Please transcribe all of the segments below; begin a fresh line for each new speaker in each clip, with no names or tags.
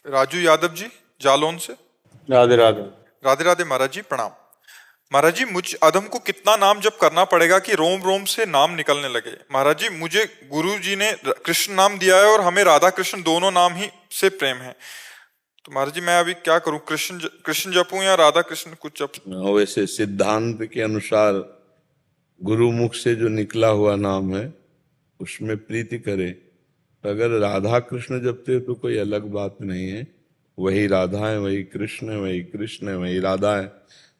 राजू यादव जी, जालौन से।
राधे राधे।
राधे राधे महाराज जी, प्रणाम। महाराज जी, मुझ अधम को कितना नाम जप करना पड़ेगा कि रोम रोम से नाम निकलने लगे? महाराज जी, मुझे गुरु जी ने कृष्ण नाम दिया है और हमें राधा कृष्ण दोनों नाम ही से प्रेम है। तो महाराज जी, मैं अभी क्या करूं? कृष्ण जपूं या राधा कृष्ण कुछ जप?
वैसे सिद्धांत के अनुसार गुरुमुख से जो निकला हुआ नाम है उसमें प्रीति करे। अगर राधा कृष्ण जपते हो तो कोई अलग बात नहीं है, वही राधा है, वही कृष्ण है, वही कृष्ण है, वही राधा है।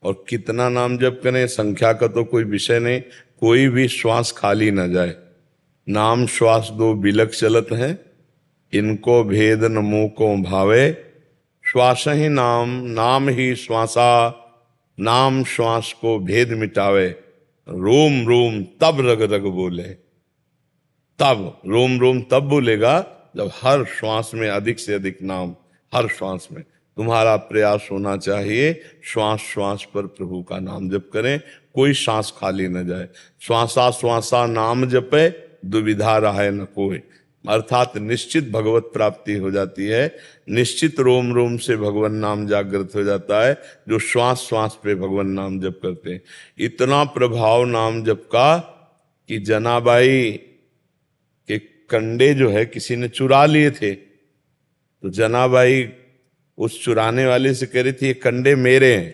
और कितना नाम जप करें, संख्या का तो कोई विषय नहीं, कोई भी श्वास खाली न जाए। नाम श्वास दो बिलक चलत है, इनको भेद न मुंह को भावे। श्वास ही नाम, नाम ही श्वासा, नाम श्वास को भेद मिटावे। रोम रोम तब रग रग बोले। तब रोम रोम तब बोलेगा जब हर श्वास में अधिक से अधिक नाम, हर श्वास में। तुम्हारा प्रयास होना चाहिए श्वास श्वास पर प्रभु का नाम जप करें, कोई सांस खाली न जाए। श्वासा श्वासा नाम जपे, दुविधा रहे न कोई। अर्थात निश्चित भगवत प्राप्ति हो जाती है, निश्चित रोम रोम से भगवान नाम जागृत हो जाता है जो श्वास श्वास पे भगवान नाम जप करते हैं। इतना प्रभाव नाम जप का कि जनाबाई के कंडे जो है किसी ने चुरा लिए थे, तो जनाबाई उस चुराने वाले से कह रही थी ये कंडे मेरे हैं।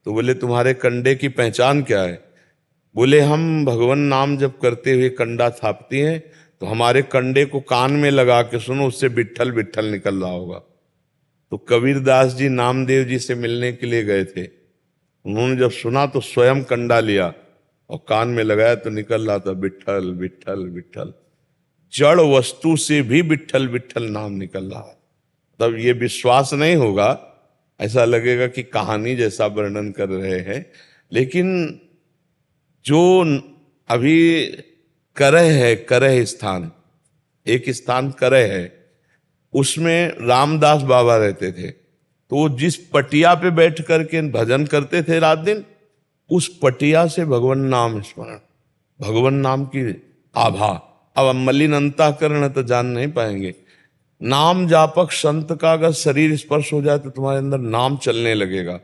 तो बोले तुम्हारे कंडे की पहचान क्या है? बोले हम भगवान नाम जप करते हुए कंडा थापती हैं, तो हमारे कंडे को कान में लगा के सुनो, उससे विट्ठल विट्ठल निकल रहा होगा। तो कबीरदास जी नामदेव जी से मिलने के लिए गए थे, उन्होंने जब सुना तो स्वयं कंडा लिया और कान में लगाया तो निकल रहा था विट्ठल विट्ठल विट्ठल। जड़ वस्तु से भी विट्ठल विट्ठल नाम निकल रहा है। तब ये विश्वास नहीं होगा, ऐसा लगेगा कि कहानी जैसा वर्णन कर रहे हैं। लेकिन जो अभी करह है, करह स्थान, एक स्थान करह है, उसमें रामदास बाबा रहते थे। तो वो जिस पटिया पे बैठ करके भजन करते थे रात दिन, उस पटिया से भगवान नाम स्मरण, भगवान नाम की आभा। अब मलिन अंतःकरण तो जान नहीं पाएंगे। नाम जापक संत का अगर शरीर स्पर्श हो जाए तो तुम्हारे अंदर नाम चलने लगेगा।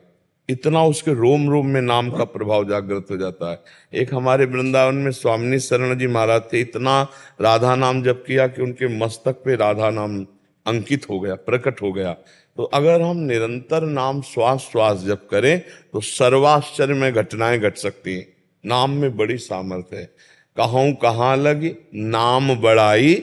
इतना उसके रोम रोम में नाम का प्रभाव जागृत हो जाता है। एक हमारे वृंदावन में स्वामी शरण जी महाराज थे, इतना राधा नाम जप किया कि उनके मस्तक पे राधा नाम अंकित हो गया, प्रकट हो गया। तो अगर हम निरंतर नाम श्वास श्वास जप करें तो सर्वाश्चर्य में घटनाएं घट सकती हैं। नाम में बड़ी सामर्थ्य है। कहूं कहाँ लगी नाम बड़ाई,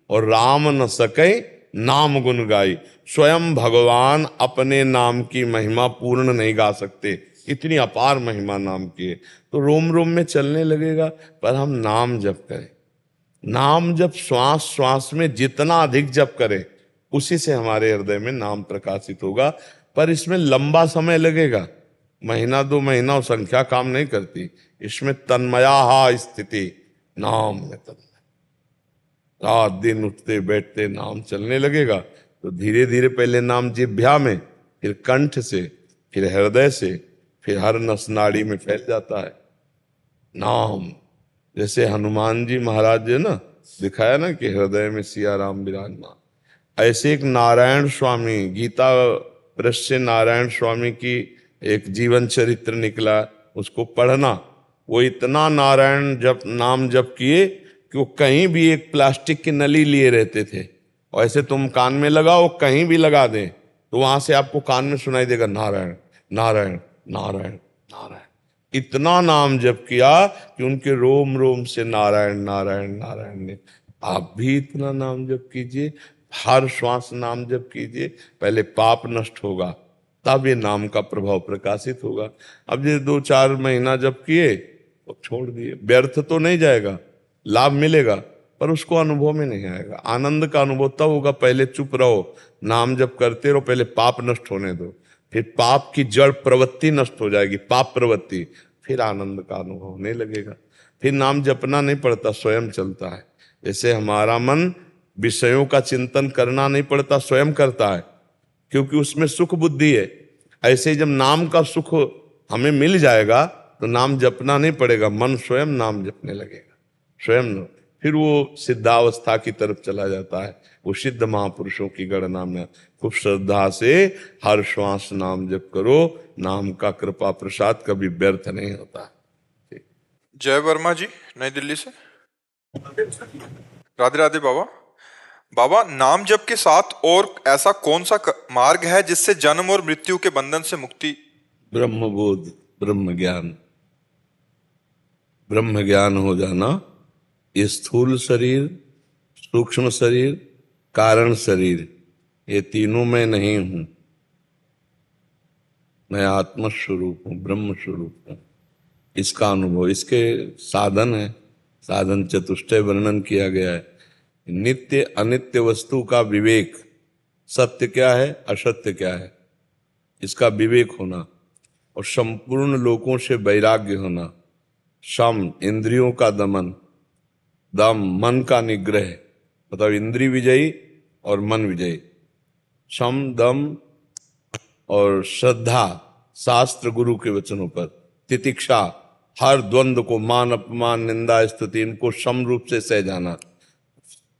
और राम न सके नाम गुण गाई। स्वयं भगवान अपने नाम की महिमा पूर्ण नहीं गा सकते, इतनी अपार महिमा नाम की है। तो रोम रोम में चलने लगेगा, पर हम नाम जप करें। नाम जप श्वास श्वास में जितना अधिक जप करें उसी से हमारे हृदय में नाम प्रकाशित होगा। पर इसमें लंबा समय लगेगा, महीना दो महीना संख्या काम नहीं करती। इसमें तन्मया स्थिति, नाम में तन्मय, रात दिन उठते बैठते नाम चलने लगेगा। तो धीरे धीरे पहले नाम जिह्वा में, फिर कंठ से, फिर हृदय से, फिर हर नस नाड़ी में फैल जाता है नाम। जैसे हनुमान जी महाराज ने ना दिखाया ना कि हृदय में सिया राम विराजमान, ऐसे एक नारायण स्वामी, गीता प्रेस से नारायण स्वामी की एक जीवन चरित्र निकला, उसको पढ़ना। वो इतना नारायण जप नाम जप किए कि वो कहीं भी एक प्लास्टिक की नली लिए रहते थे, और ऐसे तुम कान में लगाओ, कहीं भी लगा दें तो वहां से आपको कान में सुनाई देगा नारायण नारायण नारायण नारायण। इतना नाम जप किया कि उनके रोम रोम से नारायण नारायण नारायण ने। आप भी इतना नाम जप कीजिए, हर श्वास नाम जप कीजिए, पहले पाप नष्ट होगा, तब ये नाम का प्रभाव प्रकाशित होगा। अब ये 2-4 महीना जप किए तो छोड़ दिए, व्यर्थ तो नहीं जाएगा, लाभ मिलेगा, पर उसको अनुभव में नहीं आएगा। आनंद का अनुभव तब होगा, पहले चुप रहो, नाम जप करते रहो, पहले पाप नष्ट होने दो, फिर पाप की जड़ प्रवृत्ति नष्ट हो जाएगी, पाप प्रवृत्ति, फिर आनंद का अनुभव होने लगेगा। फिर नाम जपना नहीं पड़ता, स्वयं चलता है। जैसे हमारा मन विषयों का चिंतन करना नहीं पड़ता, स्वयं करता है, क्योंकि उसमें सुख बुद्धि है। ऐसे ही जब नाम का सुख हमें मिल जाएगा तो नाम जपना नहीं पड़ेगा, मन स्वयं नाम जपने लगेगा, स्वयं। फिर वो सिद्धावस्था की तरफ चला जाता है, वो सिद्ध महापुरुषों की गणना में। खूब श्रद्धा से हर श्वास नाम जप करो, नाम का कृपा प्रसाद कभी व्यर्थ नहीं होता।
जय वर्मा जी, नई दिल्ली से। राधे राधे बाबा। बाबा, नाम जप के साथ और ऐसा कौन सा मार्ग है जिससे जन्म और मृत्यु के बंधन से मुक्ति?
ब्रह्म बोध, ब्रह्म ज्ञान। ब्रह्म ज्ञान हो जाना, ये स्थूल शरीर, सूक्ष्म शरीर, कारण शरीर, ये तीनों में नहीं हूं, मैं आत्म स्वरूप हूं, ब्रह्म स्वरूप हूं। इसका अनुभव, इसके साधन है, साधन चतुष्टय वर्णन किया गया है। नित्य अनित्य वस्तु का विवेक, सत्य क्या है असत्य क्या है, इसका विवेक होना, और संपूर्ण लोकों से वैराग्य होना, शम इंद्रियों का दमन, दम मन का निग्रह, मतलब इंद्रिय विजयी और मन विजयी, शम दम और श्रद्धा शास्त्र गुरु के वचनों पर, तितिक्षा हर द्वंद्व को, मान अपमान निंदा स्तुति इनको सम रूप से सह जाना,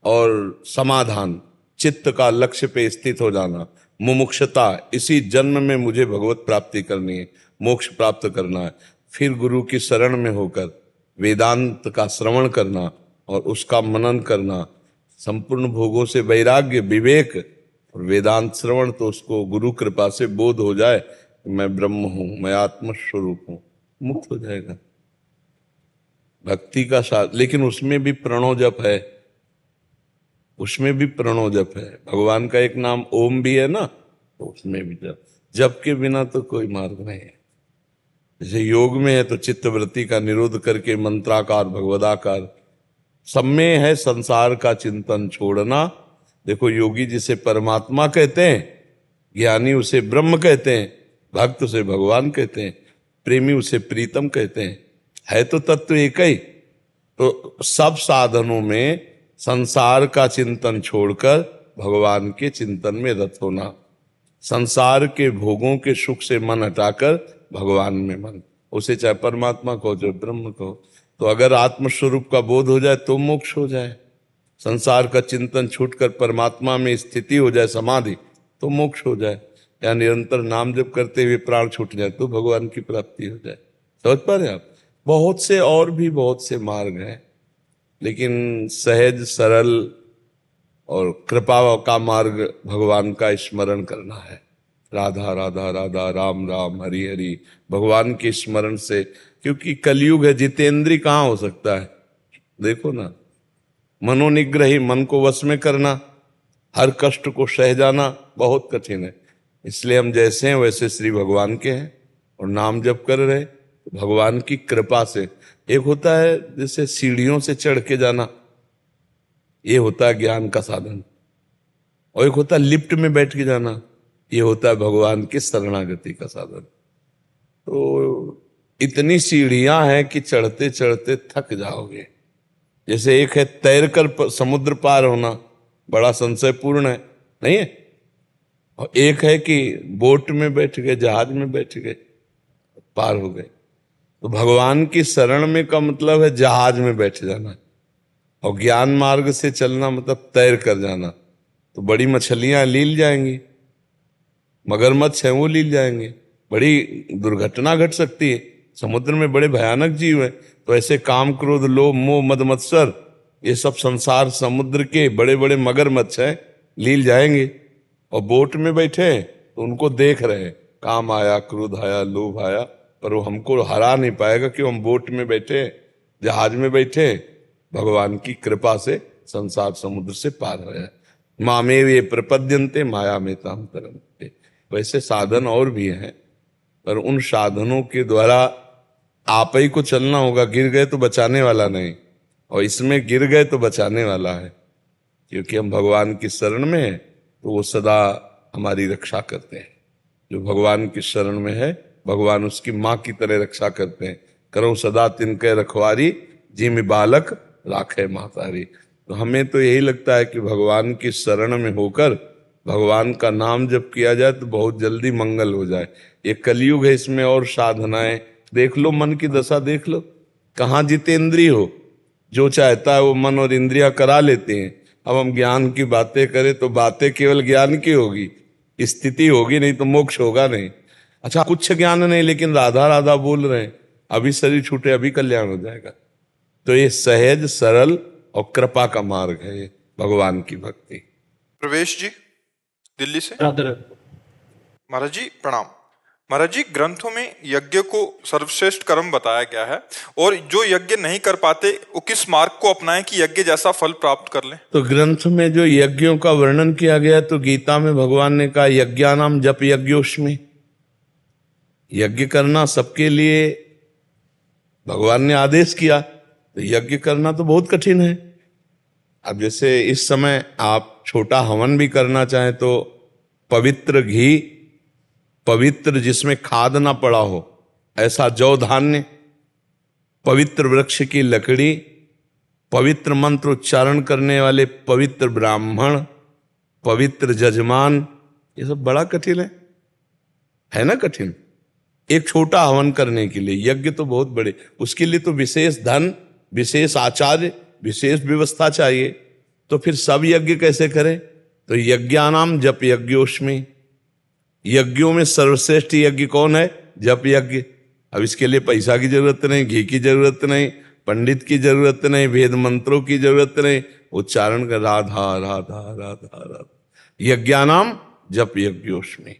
और समाधान चित्त का लक्ष्य पे स्थित हो जाना, मुमुक्षता इसी जन्म में मुझे भगवत प्राप्ति करनी है, मोक्ष प्राप्त करना है, फिर गुरु की शरण में होकर वेदांत का श्रवण करना और उसका मनन करना, संपूर्ण भोगों से वैराग्य विवेक और वेदांत श्रवण, तो उसको गुरु कृपा से बोध हो जाए मैं ब्रह्म हूं, मैं आत्म स्वरूप हूं, मुक्त हो जाएगा। भक्ति का साथ, लेकिन उसमें भी प्रणव जप है, उसमें भी प्रणव जप है। भगवान का एक नाम ओम भी है ना, तो उसमें भी जप, जप के बिना तो कोई मार्ग नहीं है। जैसे योग में है तो चित्तवृत्ति का निरोध करके मंत्राकार भगवदाकार, सब में है संसार का चिंतन छोड़ना। देखो योगी जिसे परमात्मा कहते हैं, ज्ञानी उसे ब्रह्म कहते हैं, भक्त उसे भगवान कहते हैं, प्रेमी उसे प्रीतम कहते हैं, है तो तत्व एक ही। तो सब साधनों में संसार का चिंतन छोड़कर भगवान के चिंतन में रत होना, संसार के भोगों के सुख से मन हटाकर भगवान में मन, उसे चाहे परमात्मा कहो चाहे ब्रह्म कहो। तो अगर आत्मस्वरूप का बोध हो जाए तो मोक्ष हो जाए, संसार का चिंतन छूटकर परमात्मा में स्थिति हो जाए समाधि, तो मोक्ष हो जाए, या निरंतर नाम जप करते हुए प्राण छूट जाए तो भगवान की प्राप्ति हो जाए। समझ पा रहे आप? बहुत से और भी बहुत से मार्ग हैं, लेकिन सहज सरल और कृपा का मार्ग भगवान का स्मरण करना है। राधा राधा राधा, राम राम, हरि हरि, भगवान के स्मरण से। क्योंकि कलयुग है, जितेंद्रिय कहाँ हो सकता है? देखो ना, मनोनिग्रही, मन को वश में करना, हर कष्ट को सह जाना बहुत कठिन है। इसलिए हम जैसे हैं वैसे श्री भगवान के हैं और नाम जप कर रहे, तो भगवान की कृपा से। एक होता है जैसे सीढ़ियों से चढ़ के जाना, ये होता है ज्ञान का साधन, और एक होता है लिफ्ट में बैठ के जाना, ये होता है भगवान की शरणागति का साधन। तो इतनी सीढ़ियां हैं कि चढ़ते चढ़ते थक जाओगे। जैसे एक है तैर कर समुद्र पार होना, बड़ा संशयपूर्ण है, नहीं है? और एक है कि बोट में बैठ गए, जहाज में बैठ गए, पार हो गए। तो भगवान की शरण में का मतलब है जहाज में बैठ जाना, और ज्ञान मार्ग से चलना मतलब तैर कर जाना। तो बड़ी मछलियां लील जाएंगी, मगरमच्छ हैं वो लील जाएंगे, बड़ी दुर्घटना घट सकती है, समुद्र में बड़े भयानक जीव हैं। तो ऐसे काम क्रोध लोभ मोह मद मत्सर, ये सब संसार समुद्र के बड़े बड़े मगरमच्छ हैं, लील जाएंगे। और बोट में बैठे तो उनको देख रहे हैं, काम आया, क्रोध आया, लोभ आया, पर वो हमको हरा नहीं पाएगा कि हम बोट में बैठे, जहाज में बैठे, भगवान की कृपा से संसार समुद्र से पार हो जाए। मामेव ये प्रपद्यन्ते माया में ताम तरन्ते। वैसे साधन और भी हैं, पर उन साधनों के द्वारा आप ही को चलना होगा। गिर गए तो बचाने वाला नहीं, और इसमें गिर गए तो बचाने वाला है, क्योंकि हम भगवान की शरण में हैं तो वो सदा हमारी रक्षा करते हैं। जो भगवान की शरण में है, भगवान उसकी माँ की तरह रक्षा करते हैं। करो सदा तिनके रखवारी, जिम बालक राखे मातारी। तो हमें तो यही लगता है कि भगवान की शरण में होकर भगवान का नाम जब किया जाए तो बहुत जल्दी मंगल हो जाए। ये कलयुग है, इसमें और साधनाएं देख लो, मन की दशा देख लो, कहाँ जितेंद्रिय हो, जो चाहता है वो मन और इंद्रिया करा लेते हैं। अब हम ज्ञान की बातें करें तो बातें केवल ज्ञान की होगी, स्थिति होगी नहीं तो मोक्ष होगा नहीं। अच्छा, कुछ ज्ञान नहीं लेकिन राधा राधा बोल रहे हैं, अभी शरीर छूटे अभी कल्याण हो जाएगा। तो ये सहज सरल और कृपा का मार्ग है, ये भगवान की भक्ति।
प्रवेश जी दिल्ली से।
राधे
महाराज जी प्रणाम। महाराज जी, ग्रंथों में यज्ञ को सर्वश्रेष्ठ कर्म बताया गया है, और जो यज्ञ नहीं कर पाते वो किस मार्ग को अपनाएं कि यज्ञ जैसा फल प्राप्त कर लें?
तो ग्रंथ में जो यज्ञों का वर्णन किया गया, तो गीता में भगवान ने कहा यज्ञानाम जप यज्ञोष्मी। यज्ञ करना सबके लिए भगवान ने आदेश किया, तो यज्ञ करना तो बहुत कठिन है। अब जैसे इस समय आप छोटा हवन भी करना चाहें तो पवित्र घी, पवित्र जिसमें खाद ना पड़ा हो ऐसा जौ धान्य, पवित्र वृक्ष की लकड़ी, पवित्र मंत्र उच्चारण करने वाले पवित्र ब्राह्मण, पवित्र जजमान, ये सब बड़ा कठिन है ना कठिन। एक छोटा हवन करने के लिए यज्ञ तो बहुत बड़े, उसके लिए तो विशेष धन, विशेष आचार्य, विशेष व्यवस्था चाहिए। तो फिर सब यज्ञ कैसे करें? तो यज्ञानाम जप यज्ञोष्मी। यज्ञों में सर्वश्रेष्ठ यज्ञ कौन है? जप यज्ञ। अब इसके लिए पैसा की जरूरत नहीं, घी की जरूरत नहीं, पंडित की जरूरत नहीं, वेद मंत्रों की जरूरत नहीं, उच्चारण कर राधा राधा राधा राधा। यज्ञानाम जप यज्ञोष्मी।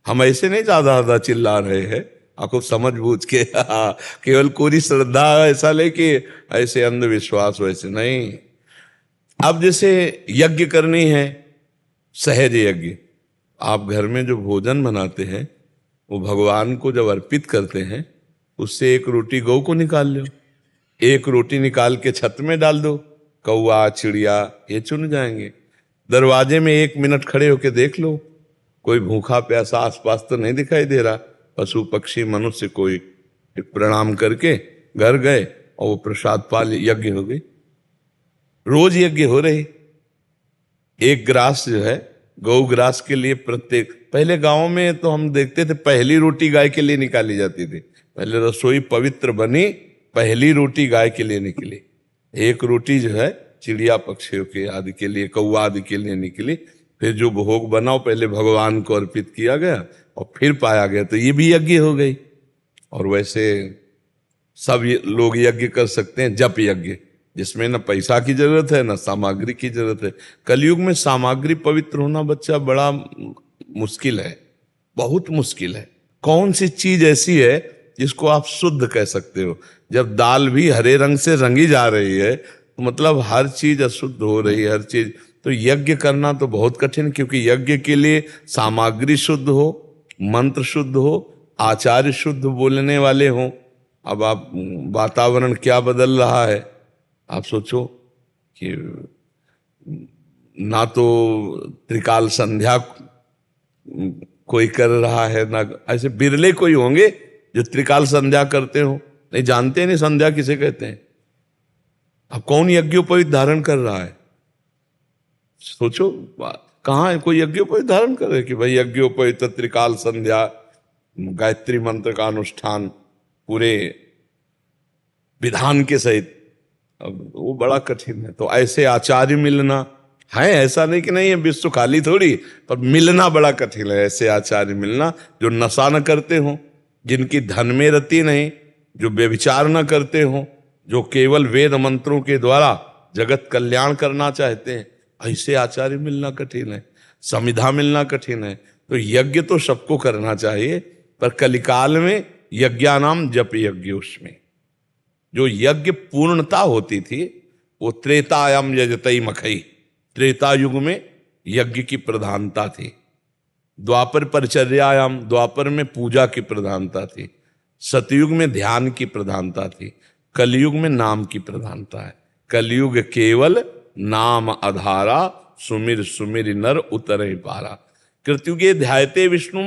हम ऐसे नहीं राधा राधा चिल्ला रहे हैं आपको समझ बूझ के केवल कोरी श्रद्धा ऐसा लेके ऐसे अंधविश्वास वैसे नहीं। अब जैसे यज्ञ करनी है, सहज यज्ञ, आप घर में जो भोजन बनाते हैं वो भगवान को जब अर्पित करते हैं, उससे एक रोटी गौ को निकाल लो, एक रोटी निकाल के छत में डाल दो, कौवा चिड़िया ये चुन जाएंगे। दरवाजे में 1 मिनट खड़े होके देख लो, कोई भूखा प्यासा आसपास तो नहीं दिखाई दे रहा। पशु पक्षी मनुष्य कोई प्रणाम करके घर गए और वो प्रसाद पा ले, यज्ञ हो गई। रोज यज्ञ हो रही। एक ग्रास जो है गौ ग्रास के लिए प्रत्येक, पहले गांव में तो हम देखते थे पहली रोटी गाय के लिए निकाली जाती थी। पहले रसोई पवित्र बनी, पहली रोटी गाय के लिए निकली, एक रोटी जो है चिड़िया पक्षियों के आदि के लिए, कौवा आदि के लिए निकली। फिर जो भोग बनाओ पहले भगवान को अर्पित किया गया और फिर पाया गया, तो ये भी यज्ञ हो गई। और वैसे सब लोग यज्ञ कर सकते हैं, जप यज्ञ, जिसमें न पैसा की जरूरत है न सामग्री की जरूरत है। कलयुग में सामग्री पवित्र होना बच्चा बड़ा मुश्किल है, बहुत मुश्किल है। कौन सी चीज ऐसी है जिसको आप शुद्ध कह सकते हो? जब दाल भी हरे रंग से रंगी जा रही है तो मतलब हर चीज अशुद्ध हो रही है, हर चीज। तो यज्ञ करना तो बहुत कठिन, क्योंकि यज्ञ के लिए सामग्री शुद्ध हो, मंत्र शुद्ध हो, आचार्य शुद्ध बोलने वाले हों। अब आप वातावरण क्या बदल रहा है, आप सोचो कि ना तो त्रिकाल संध्या कोई कर रहा है, ना ऐसे बिरले कोई होंगे जो त्रिकाल संध्या करते हो, नहीं जानते नहीं संध्या किसे कहते हैं। अब कौन यज्ञोपवीत धारण कर रहा है? सोचो कहाँ है कोई यज्ञोपवीत धारण कर रहे कि भाई यज्ञोपवीत त्रिकाल संध्या, गायत्री मंत्र का अनुष्ठान पूरे विधान के सहित। अब वो बड़ा कठिन है। तो ऐसे आचार्य मिलना है, ऐसा नहीं कि नहीं है, विश्व खाली थोड़ी, पर मिलना बड़ा कठिन है। ऐसे आचार्य मिलना जो नशा न करते हो, जिनकी धन में रति नहीं, जो व्यभिचार न करते हो, जो केवल वेद मंत्रों के द्वारा जगत कल्याण करना चाहते हैं, ऐसे आचार्य मिलना कठिन है। समिधा मिलना कठिन है। तो यज्ञ तो सबको करना चाहिए, पर कलिकाल में यज्ञानाम जप यज्ञोष्मी। जो यज्ञ पूर्णता होती थी वो त्रेतायाम यजतई मखई, त्रेता युग में यज्ञ की प्रधानता थी। द्वापर परिचर्यायाम, द्वापर में पूजा की प्रधानता थी। सतयुग में ध्यान की प्रधानता थी। कलयुग में नाम की प्रधानता है। कलयुग केवल नाम आधारा, सुमिर सुमिर नर उतरे पारा। कृतयुगे ध्यायते विष्णु,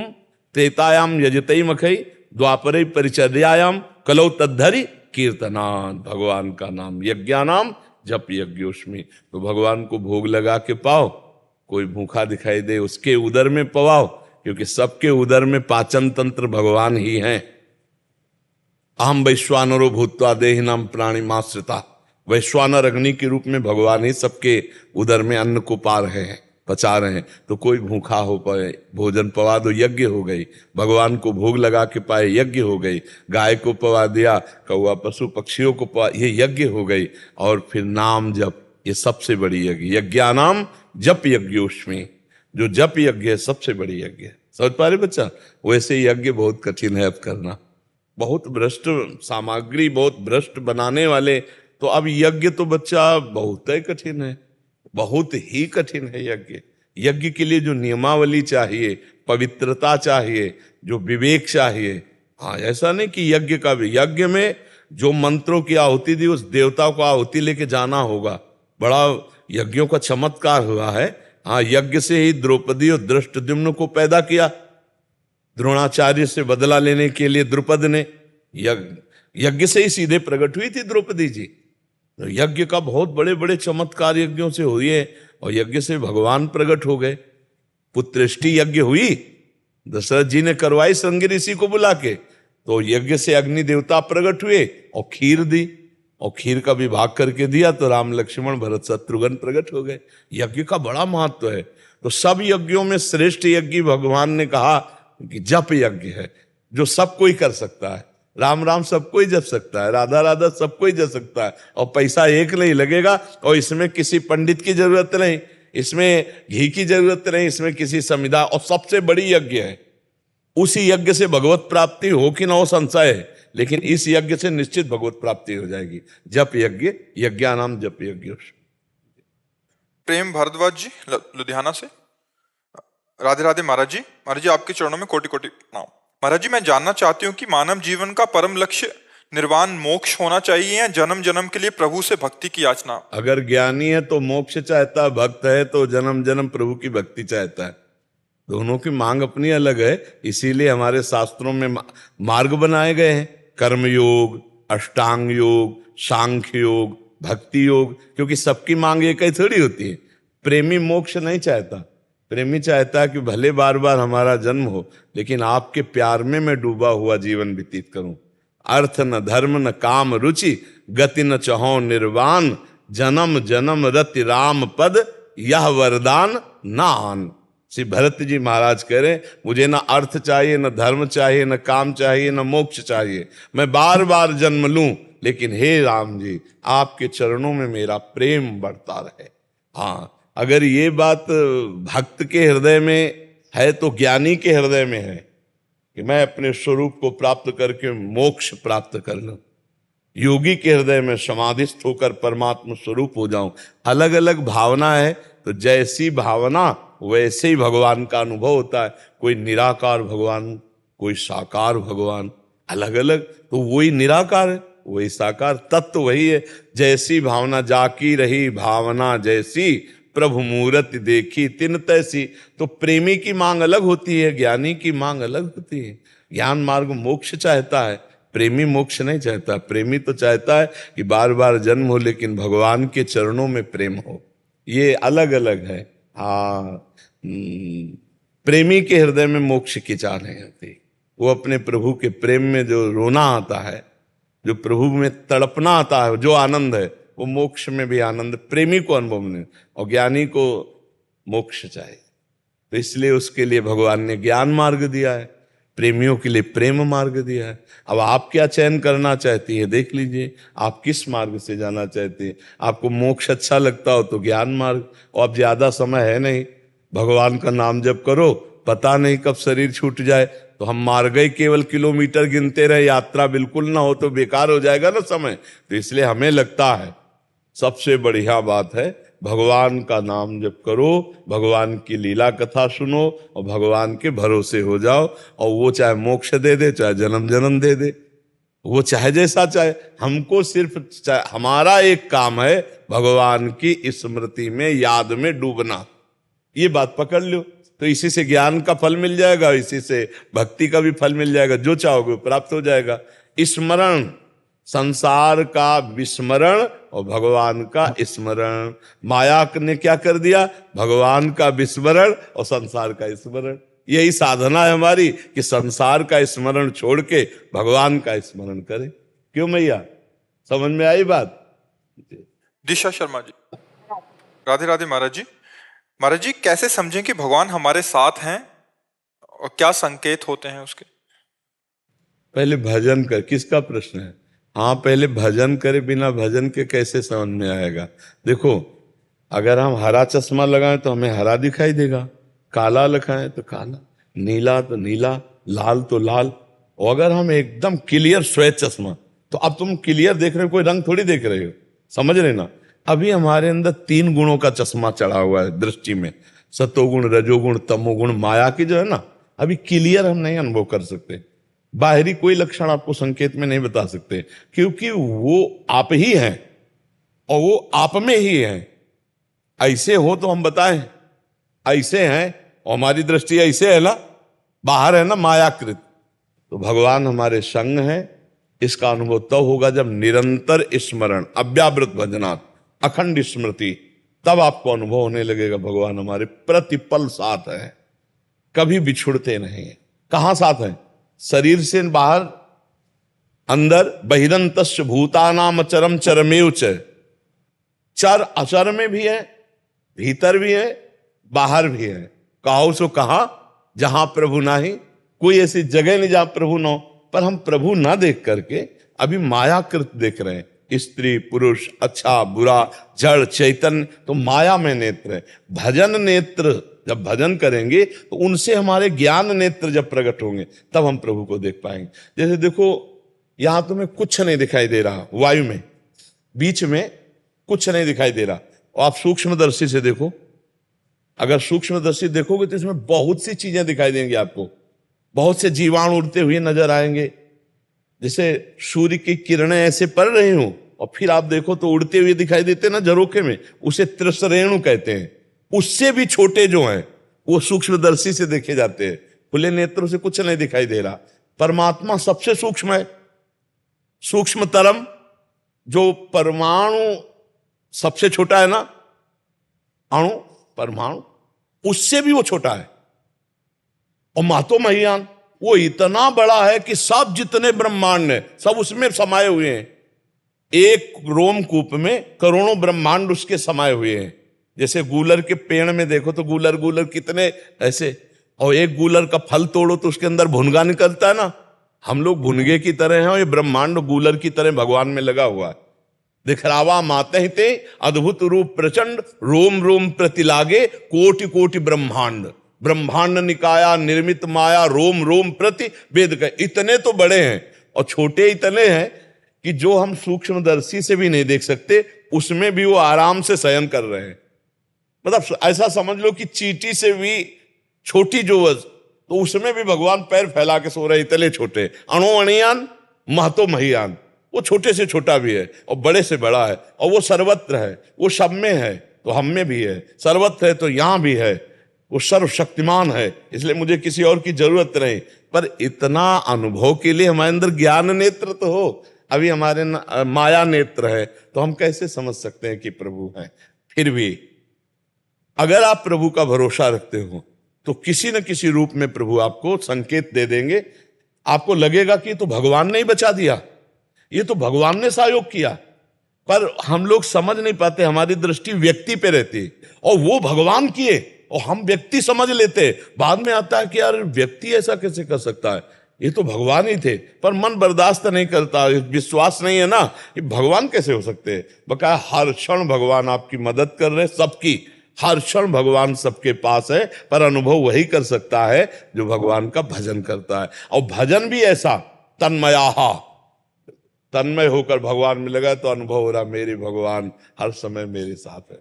त्रेतायाम यजतई मखई, द्वापरे परिचर्यायाम, कलौ तद्धरि कीर्तनाथ। भगवान का नाम, यज्ञानाम जप यज्ञोष्मी। तो भगवान को भोग लगा के पाओ, कोई भूखा दिखाई दे उसके उदर में पवाओ, क्योंकि सबके उदर में पाचन तंत्र भगवान ही हैं। अहम वैश्वानरो भूत्वा देहिनाम प्राणिमाश्रिता, वैश्वानर अग्नि के रूप में भगवान ही सबके उदर में अन्न को पा रहे हैं, पचा रहे हैं। तो कोई भूखा हो पाए, भोजन पवा दो, यज्ञ हो गई। भगवान को भोग लगा के पाए, यज्ञ हो गई। गाय को पवा दिया, कौआ पशु पक्षियों को पवा, ये यज्ञ हो गई। और फिर नाम जप, ये सबसे बड़ी यज्ञ। यज्ञानाम जप यज्ञोष्मी, जो जप यज्ञ है सबसे बड़ी यज्ञ है। समझ पा रहे बच्चा? वैसे यज्ञ बहुत कठिन है अब करना, बहुत भ्रष्ट सामग्री, बहुत भ्रष्ट बनाने वाले। तो अब यज्ञ तो बच्चा बहुत ही कठिन है, बहुत ही कठिन है यज्ञ। यज्ञ के लिए जो नियमावली चाहिए, पवित्रता चाहिए, जो विवेक चाहिए। हाँ, ऐसा नहीं कि यज्ञ का भी, यज्ञ में जो मंत्रों की आहुति दी, उस देवता को आहुति लेके जाना होगा। बड़ा यज्ञों का चमत्कार हुआ है। हाँ, यज्ञ से ही द्रौपदी और धृष्टद्युम्न को पैदा किया। द्रोणाचार्य से बदला लेने के लिए द्रुपद ने, यज्ञ से ही सीधे प्रकट हुई थी द्रौपदी जी। तो यज्ञ का बहुत बड़े बड़े चमत्कार यज्ञों से हुई है, और यज्ञ से भगवान प्रकट हो गए। पुत्रेष्टि यज्ञ हुई, दशरथ जी ने करवाई श्रृंगी ऋषि को बुला के। तो यज्ञ से अग्नि देवता प्रकट हुए और खीर दी, और खीर का विभाग करके दिया, तो राम लक्ष्मण भरत शत्रुघ्न प्रकट हो गए। यज्ञ का बड़ा महत्व है। तो सब यज्ञों में श्रेष्ठ यज्ञ भगवान ने कहा कि जप यज्ञ है, जो सब कोई कर सकता है। राम राम सब कोई जप सकता है, राधा राधा सब कोई जप सकता है, और पैसा एक नहीं लगेगा। और इसमें किसी पंडित की जरूरत नहीं, इसमें घी की जरूरत नहीं, इसमें किसी संविदा। और सबसे बड़ी यज्ञ है। उसी यज्ञ से भगवत प्राप्ति हो कि ना हो संशय है, लेकिन इस यज्ञ से निश्चित भगवत प्राप्ति हो जाएगी। जप यज्ञ, यज्ञानाम जप यज्ञ।
प्रेम भारद्वाज जी लुधियाना से। राधे राधे महाराज जी। महाराज जी, आपके चरणों में कोटि कोटि प्रणाम। महाराज जी, मैं जानना चाहती हूँ कि मानव जीवन का परम लक्ष्य निर्वाण मोक्ष होना चाहिए, या जन्म जन्म के लिए प्रभु से भक्ति की याचना?
अगर ज्ञानी है तो मोक्ष चाहता है, भक्त है तो जन्म जन्म प्रभु की भक्ति चाहता है। दोनों की मांग अपनी अलग है। इसीलिए हमारे शास्त्रों में मार्ग बनाए गए हैं, कर्म योग, अष्टांग योग, सांख्य योग, भक्ति योग। क्योंकि सबकी मांग एक ही थोड़ी होती है। प्रेमी मोक्ष नहीं चाहता, प्रेमी चाहता है कि भले बार बार हमारा जन्म हो, लेकिन आपके प्यार में मैं डूबा हुआ जीवन व्यतीत करूं। अर्थ न धर्म न काम रुचि, गति न चहो निर्वाण, जन्म जन्म रति राम पद, यह वरदान नान। श्री भरत जी महाराज कह रहे, मुझे ना अर्थ चाहिए, न धर्म चाहिए, न काम चाहिए, न मोक्ष चाहिए। मैं बार बार जन्म लूं, लेकिन हे राम जी, आपके चरणों में मेरा प्रेम बढ़ता रहे। हाँ, अगर ये बात भक्त के हृदय में है तो ज्ञानी के हृदय में है कि मैं अपने स्वरूप को प्राप्त करके मोक्ष प्राप्त कर लूं। योगी के हृदय में समाधिस्थ होकर परमात्मा स्वरूप हो जाऊं। अलग अलग भावना है, तो जैसी भावना वैसे ही भगवान का अनुभव होता है। कोई निराकार भगवान, कोई साकार भगवान, अलग अलग। तो वही निराकार है, वही साकार, तत्व वही है। जैसी भावना जाकी रही भावना जैसी, प्रभु मूरत देखी तिन तैसी। तो प्रेमी की मांग अलग होती है, ज्ञानी की मांग अलग होती है। ज्ञान मार्ग मोक्ष चाहता है, प्रेमी मोक्ष नहीं चाहता। प्रेमी तो चाहता है कि बार बार जन्म हो, लेकिन भगवान के चरणों में प्रेम हो। ये अलग अलग है। हाँ, प्रेमी के हृदय में मोक्ष की चाह नहीं होती। वो अपने प्रभु के प्रेम में जो रोना आता है, जो प्रभु में तड़पना आता है, जो आनंद है, वो मोक्ष में भी आनंद प्रेमी को अनुभव नहीं। और ज्ञानी को मोक्ष चाहिए, तो इसलिए उसके लिए भगवान ने ज्ञान मार्ग दिया है, प्रेमियों के लिए प्रेम मार्ग दिया है। अब आप क्या चयन करना चाहती है, देख लीजिए आप किस मार्ग से जाना चाहती है। आपको मोक्ष अच्छा लगता हो तो ज्ञान मार्ग। और अब ज्यादा समय है नहीं, भगवान का नाम जप करो, पता नहीं कब शरीर छूट जाए। तो हम मार गए केवल किलोमीटर गिनते रहे, यात्रा बिल्कुल ना हो तो बेकार हो जाएगा ना समय। तो इसलिए हमें लगता है सबसे बढ़िया बात है भगवान का नाम जप करो, भगवान की लीला कथा सुनो और भगवान के भरोसे हो जाओ। और वो चाहे मोक्ष दे दे, चाहे जन्म जन्म दे दे, वो चाहे जैसा चाहे। हमको सिर्फ हमारा एक काम है भगवान की स्मृति में, याद में डूबना। ये बात पकड़ लो, तो इसी से ज्ञान का फल मिल जाएगा, इसी से भक्ति का भी फल मिल जाएगा। जो चाहोगे प्राप्त हो जाएगा। स्मरण, संसार का विस्मरण और भगवान का स्मरण। माया ने क्या कर दिया, भगवान का विस्मरण और संसार का स्मरण। यही साधना है हमारी कि संसार का स्मरण छोड़ के भगवान का स्मरण करें। क्यों मैया, समझ में आई बात?
दिशा शर्मा जी। राधे राधे महाराज जी। महाराज जी, कैसे समझें कि भगवान हमारे साथ हैं और क्या संकेत होते हैं उसके?
पहले भजन कर, किसका प्रश्न है? हाँ, पहले भजन करे, बिना भजन के कैसे समझ में आएगा? देखो, अगर हम हरा चश्मा लगाएं तो हमें हरा दिखाई देगा, काला लगाएं तो काला, नीला तो नीला, लाल तो लाल। और अगर हम एकदम क्लियर श्वेत चश्मा, तो अब तुम क्लियर देख रहे हो, कोई रंग थोड़ी देख रहे हो, समझ रहे ना? अभी हमारे अंदर 3 गुणों का चश्मा चढ़ा हुआ है दृष्टि में, सतोगुण, रजोगुण, तमोगुण, माया की जो है ना, अभी क्लियर हम नहीं अनुभव कर सकते। बाहरी कोई लक्षण आपको संकेत में नहीं बता सकते, क्योंकि वो आप ही हैं और वो आप में ही है। ऐसे हो तो हम बताएं, ऐसे हैं और हमारी दृष्टि ऐसे है ना, बाहर है ना मायाकृत। तो भगवान हमारे संग है, इसका अनुभव तब होगा जब निरंतर स्मरण, अव्यावृत भजनात्, अखंड स्मृति, तब आपको अनुभव होने लगेगा भगवान हमारे प्रतिपल साथ है, कभी बिछुड़ते नहीं। कहां साथ है? शरीर से बाहर, अंदर, बहिरंतस्य भूतानाम अचरम चरमेव च, चर अचर में भी है, भीतर भी है, बाहर भी है। कहो सो कहा जहां प्रभु नाही, कोई ऐसी जगह नहीं जहां प्रभु न हो। पर हम प्रभु ना देख करके अभी मायाकृत देख रहे हैं, स्त्री पुरुष, अच्छा बुरा, जड़ चैतन्य, तो माया में नेत्र है। भजन नेत्र, जब भजन करेंगे तो उनसे हमारे ज्ञान नेत्र जब प्रकट होंगे तब हम प्रभु को देख पाएंगे। जैसे देखो, यहां तुम्हें कुछ नहीं दिखाई दे रहा, वायु में बीच में कुछ नहीं दिखाई दे रहा, और आप सूक्ष्मदर्शी से देखो, अगर सूक्ष्मदर्शी देखोगे तो इसमें बहुत सी चीजें दिखाई देंगी आपको, बहुत से जीवाणु उड़ते हुए नजर आएंगे। जैसे सूर्य की किरणें ऐसे पड़ रही हूं और फिर आप देखो तो उड़ते हुए दिखाई देते ना झरोखे में, उसे त्रिसरेणु कहते हैं। उससे भी छोटे जो हैं वो सूक्ष्मदर्शी से देखे जाते हैं, खुले नेत्रों से कुछ नहीं दिखाई दे रहा। परमात्मा सबसे सूक्ष्म है, सूक्ष्मतरम, जो परमाणु सबसे छोटा है ना, अणु परमाणु, उससे भी वो छोटा है। और मातो महियान, वो इतना बड़ा है कि सब जितने ब्रह्मांड है सब उसमें समाये हुए हैं। एक रोमकूप में करोड़ों ब्रह्मांड उसके समाये हुए हैं। जैसे गूलर के पेड़ में देखो तो गूलर गूलर कितने ऐसे, और एक गूलर का फल तोड़ो तो उसके अंदर भुनगा निकलता है ना। हम लोग भुनगे की तरह हैं और ये ब्रह्मांड गूलर की तरह भगवान में लगा हुआ है। दिखरावा माते ही ते अद्भुत रूप प्रचंड, रोम रोम प्रतिलागे कोटि कोटि ब्रह्मांड, ब्रह्मांड निकाया निर्मित माया, रोम रोम प्रति वेद का। इतने तो बड़े हैं और छोटे इतने हैं कि जो हम सूक्ष्मदर्शी से भी नहीं देख सकते, उसमें भी वो आराम से शयन कर रहे हैं। मतलब ऐसा समझ लो कि चींटी से भी छोटी जो वज, तो उसमें भी भगवान पैर फैला के सो रहे, इतने छोटे। अणु अणियान महतो महियान, वो छोटे से छोटा भी है और बड़े से बड़ा है, और वो सर्वत्र है, वो सब में है तो हम में भी है, सर्वत्र है तो यहां भी है, वो सर्वशक्तिमान है, इसलिए मुझे किसी और की जरूरत नहीं। पर इतना अनुभव के लिए हमारे अंदर ज्ञान नेत्र तो हो, अभी हमारे माया नेत्र है, तो हम कैसे समझ सकते हैं कि प्रभु हैं? फिर भी अगर आप प्रभु का भरोसा रखते हो तो किसी न किसी रूप में प्रभु आपको संकेत दे देंगे। आपको लगेगा कि तो भगवान ने ही बचा दिया, ये तो भगवान ने सहयोग किया, पर हम लोग समझ नहीं पाते, हमारी दृष्टि व्यक्ति पे रहती और वो भगवान किए और हम व्यक्ति समझ लेते। बाद में आता है कि यार व्यक्ति ऐसा कैसे कर सकता है, ये तो भगवान ही थे, पर मन बर्दाश्त नहीं करता, विश्वास नहीं है ना, ये भगवान कैसे हो सकते हैं। बकाया हर क्षण भगवान आपकी मदद कर रहे, सबकी, हर क्षण भगवान सबके पास है, पर अनुभव वही कर सकता है जो भगवान का भजन करता है। और भजन भी ऐसा तन्मयाहा, तन्मय होकर भगवान में लगा तो अनुभव हो रहा मेरे भगवान हर समय मेरे साथ है।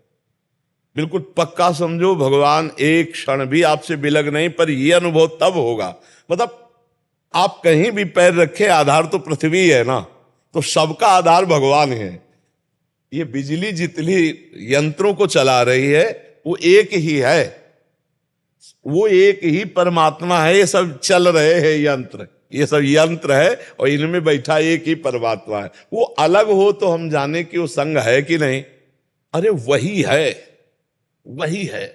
बिल्कुल पक्का समझो, भगवान एक क्षण भी आपसे बिलग नहीं, पर यह अनुभव तब होगा, मतलब आप कहीं भी पैर रखे, आधार तो पृथ्वी है ना, तो सबका आधार भगवान है। ये बिजली जितनी यंत्रों को चला रही है वो एक ही है, वो एक ही परमात्मा है। ये सब चल रहे हैं यंत्र, ये सब यंत्र है और इनमें बैठा एक ही परमात्मा है। वो अलग हो तो हम जाने कि वो संग है कि नहीं, अरे वही है, वही है।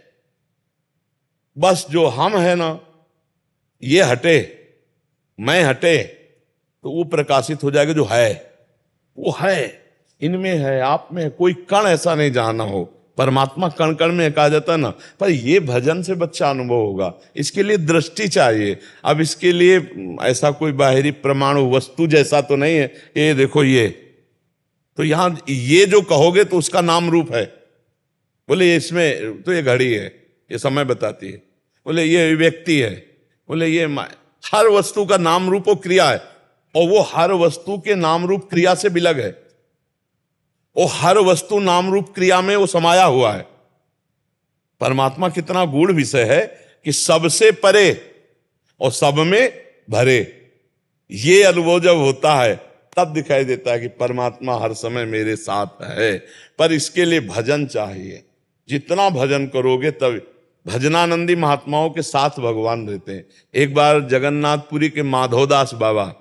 बस जो हम है ना, ये हटे, मैं हटे, तो वो प्रकाशित हो जाएगा जो है, वो है। इनमें है, आप में है, कोई कण ऐसा नहीं जहां ना हो। परमात्मा कण कण में कहा जाता है ना। पर ये भजन से बच्चा अनुभव होगा, इसके लिए दृष्टि चाहिए। अब इसके लिए ऐसा कोई बाहरी परमाणु वस्तु जैसा तो नहीं है, ये देखो ये, तो यहां ये जो कहोगे तो उसका नाम रूप है। बोले इसमें तो ये घड़ी है, ये समय बताती है। बोले ये व्यक्ति है, बोले ये हर वस्तु का नाम रूप और क्रिया है, और वो हर वस्तु के नाम रूप क्रिया से भी अलग है। वो हर वस्तु नाम रूप क्रिया में वो समाया हुआ है। परमात्मा कितना गूढ़ विषय है कि सबसे परे और सब में भरे। ये अनुभव जब होता है तब दिखाई देता है कि परमात्मा हर समय मेरे साथ है। पर इसके लिए भजन चाहिए। जितना भजन करोगे तब, भजनानंदी महात्माओं के साथ भगवान रहते हैं। एक बार जगन्नाथपुरी के माधवदास बाबा,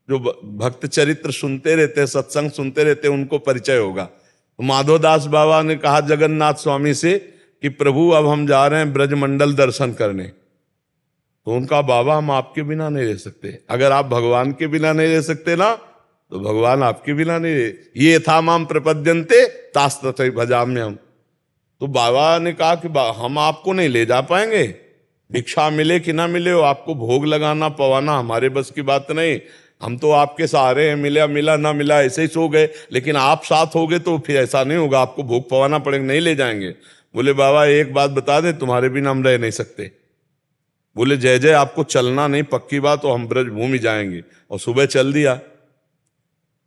जो भक्त चरित्र सुनते रहते हैं, सत्संग सुनते रहते हैं, उनको परिचय होगा। तो माधवदास बाबा ने कहा जगन्नाथ स्वामी से कि प्रभु अब हम जा रहे हैं ब्रजमंडल दर्शन करने। तो उनका, बाबा हम आपके बिना नहीं रह सकते। अगर आप भगवान के बिना नहीं रह सकते ना, तो भगवान आपके बिना नहीं रहे। ये था माम प्रपद्यन्ते तास तथै भजाम्यहम्। तो बाबा ने कहा कि हम आपको नहीं ले जा पाएंगे, भिक्षा मिले कि ना मिले, हो आपको भोग लगाना पवाना हमारे बस की बात नहीं। हम तो आपके सहारे हैं, मिला मिला ना मिला ऐसे ही सो गए, लेकिन आप साथ होगे तो फिर ऐसा नहीं होगा, आपको भोग पवाना पड़ेगा, नहीं ले जाएंगे। बोले बाबा एक बात बता दें, तुम्हारे बिना हम रह नहीं सकते। बोले जय जय, आपको चलना नहीं, पक्की बात, तो हम ब्रजभूमि जाएंगे। और सुबह चल दिया।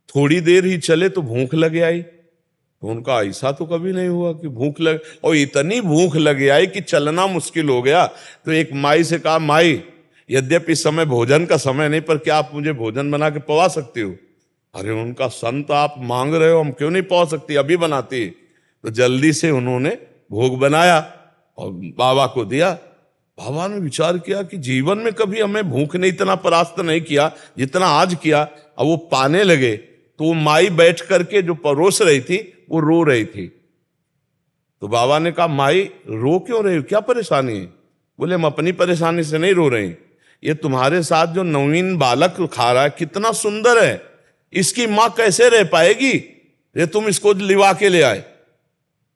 थोड़ी देर ही चले तो भूख लगे आई। तो उनका ऐसा तो कभी नहीं हुआ कि भूख लग, और इतनी भूख लगे आई कि चलना मुश्किल हो गया। तो एक माई से कहा, माई यद्यपि इस समय भोजन का समय नहीं, पर क्या आप मुझे भोजन बना के पवा सकती हो? अरे उनका, संत आप मांग रहे हो, हम क्यों नहीं पवा सकती, अभी बनाती। तो जल्दी से उन्होंने भोग बनाया और बाबा को दिया। बाबा ने विचार किया कि जीवन में कभी हमें भूख ने इतना परास्त नहीं किया जितना आज किया। अब वो पाने लगे तो वो माई बैठ करके जो परोस रही थी वो रो रही थी। तो बाबा ने कहा, माई रो क्यों रही हो, क्या परेशानी है? बोले हम अपनी परेशानी से नहीं रो रहे, ये तुम्हारे साथ जो नवीन बालक खा रहा है कितना सुंदर है, इसकी मां कैसे रह पाएगी, ये तुम इसको लिवा के ले आए।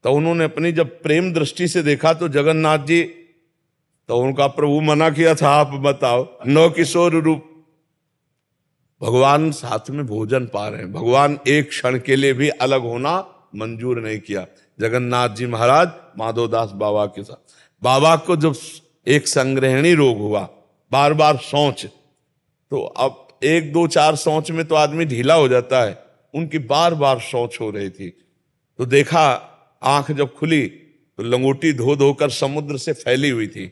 तो उन्होंने अपनी जब प्रेम दृष्टि से देखा तो जगन्नाथ जी, तो उनका प्रभु मना किया था, आप बताओ, नौ किशोर रूप। भगवान साथ में भोजन पा रहे हैं, भगवान एक क्षण के लिए भी अलग होना मंजूर नहीं किया। जगन्नाथ जी महाराज माधवदास बाबा के साथ। बाबा को जब एक संग्रहणी रोग हुआ, बार बार शौच, तो अब 1 2 4 शौच में तो आदमी ढीला हो जाता है, उनकी बार बार शौच हो रही थी। तो देखा, आंख जब खुली तो लंगोटी धो धोकर समुद्र से फैली हुई थी।